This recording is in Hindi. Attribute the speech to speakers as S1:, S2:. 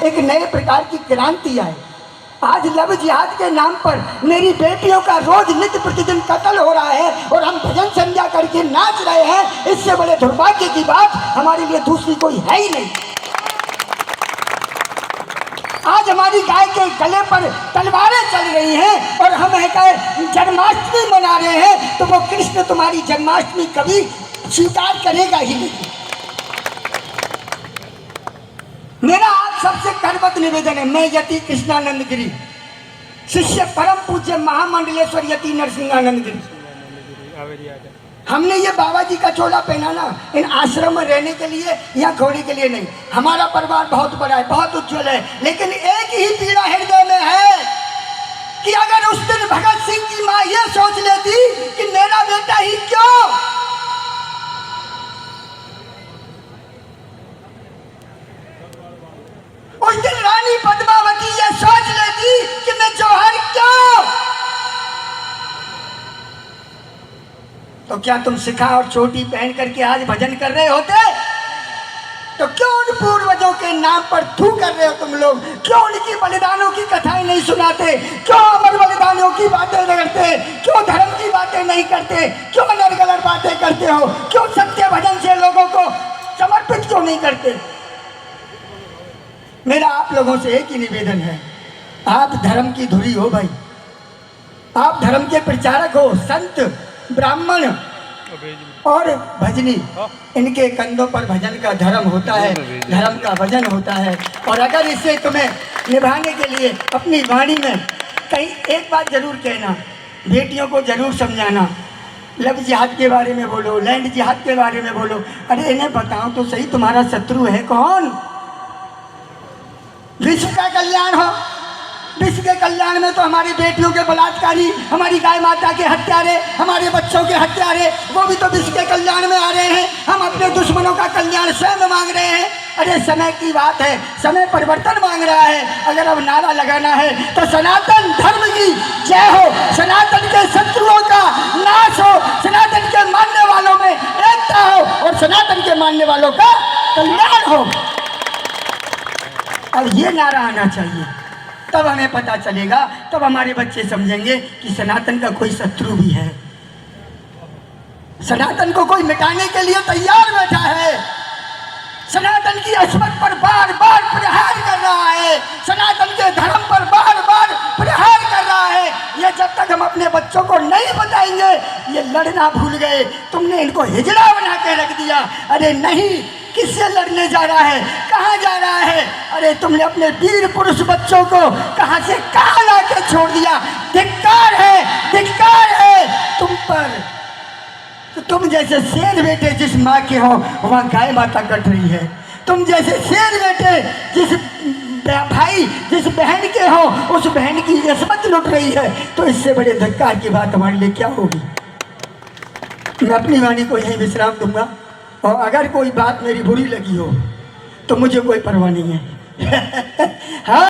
S1: एक नए प्रकार की क्रांति आए। आज लव जिहाद के नाम पर मेरी बेटियों का रोज नित्य प्रतिदिन कत्ल हो रहा है और हम भजन संध्या करके नाच रहे हैं। इससे बड़े दुर्भाग्य की बात हमारे लिए दूसरी कोई है ही नहीं। आज हमारी गाय के गले पर तलवारें चल रही हैं और हम जन्माष्टमी मना रहे हैं, तो वो कृष्ण तुम्हारी जन्माष्टमी कभी स्वीकार करेगा ही नहीं। मेरा आप सबसे करबद्ध निवेदन है, मैं यति कृष्णानंद गिरी, शिष्य परम पूज्य महामंडलेश्वर यति नरसिंहानंद गिरी। हमने ये बाबा जी का चोला पहना ना इन आश्रम में रहने के लिए या घोड़े के लिए नहीं। हमारा परिवार बहुत बड़ा है, बहुत उज्जवल है, लेकिन एक ही पीड़ा हृदय में है कि अगर उस दिन भगत सिंह की माँ ये सोच लेती कि मेरा बेटा ही क्यों, उस दिन रानी पद्मावती ये सोच लेती कि मैं जौहर क्यों, तो क्या तुम सिखा और चोटी पहन करके आज भजन कर रहे होते? तो क्यों उन पूर्वजों के नाम पर थू कर रहे हो तुम लोग? क्यों उनकी बलिदानों की कथाएं नहीं सुनाते? क्यों अमर बलिदानों की बातें नहीं करते? क्यों धर्म की बातें नहीं करते? क्यों नरगलर बातें करते हो? क्यों सत्य भजन से लोगों को समर्पित क्यों नहीं करते? मेरा आप लोगों से एक ही निवेदन है, आप धर्म की धुरी हो भाई, आप धर्म के प्रचारक हो। संत, ब्राह्मण और भजनी, इनके कंधों पर भजन का धर्म होता है, धर्म का भजन होता है। और अगर इसे तुम्हें निभाने के लिए अपनी वाणी में कहीं एक बात जरूर कहना, बेटियों को जरूर समझाना, लव जिहाद के बारे में बोलो, लैंड जिहाद के बारे में बोलो। अरे इन्हें बताओ तो सही, तुम्हारा शत्रु है कौन? विश्व का कल्याण हो, विश्व के कल्याण में तो हमारी बेटियों के बलात्कारी, हमारी गाय माता के हत्यारे, हमारे बच्चों के हत्यारे, वो भी तो विश्व के कल्याण में आ रहे हैं। हम अपने दुश्मनों का कल्याण स्वयं मांग रहे हैं। अरे समय की बात है, समय परिवर्तन मांग रहा है। अगर अब नारा लगाना है तो सनातन धर्म की जय हो, सनातन के शत्रुओं का नाश हो, सनातन के मानने वालों में एकता हो और सनातन के मानने वालों का कल्याण हो। अब ये नारा आना चाहिए, तब हमें पता चलेगा, तब हमारे बच्चे समझेंगे कि सनातन का कोई शत्रु भी है, सनातन को कोई मिटाने के लिए तैयार बैठा है, सनातन की अस्मत पर बार बार प्रहार कर रहा है, सनातन के धर्म पर बार बार प्रहार कर रहा है। ये जब तक हम अपने बच्चों को नहीं बताएंगे, ये लड़ना भूल गए, तुमने इनको हिजड़ा बना के रख दिया। अरे नहीं, किससे लड़ने जा रहा है, कहाँ जा रहा है? अरे तुमने अपने वीर पुरुष बच्चों को कहाँ से कहाँ ला के छोड़ दिया। धिक्कार है तुम पर। तो तुम जैसे शेर बेटे जिस माँ के हो वहाँ गाय माता कट रही है, तुम जैसे शेर बेटे जिस भाई जिस बहन के हो उस बहन की इस्मत लुट रही है, तो इससे बड़े धिक्कार की बात हमारे लिए क्या होगी। मैं अपनी वाणी को यही विश्राम दूंगा, और अगर कोई बात मेरी बुरी लगी हो तो मुझे कोई परवाह नहीं है। हाँ।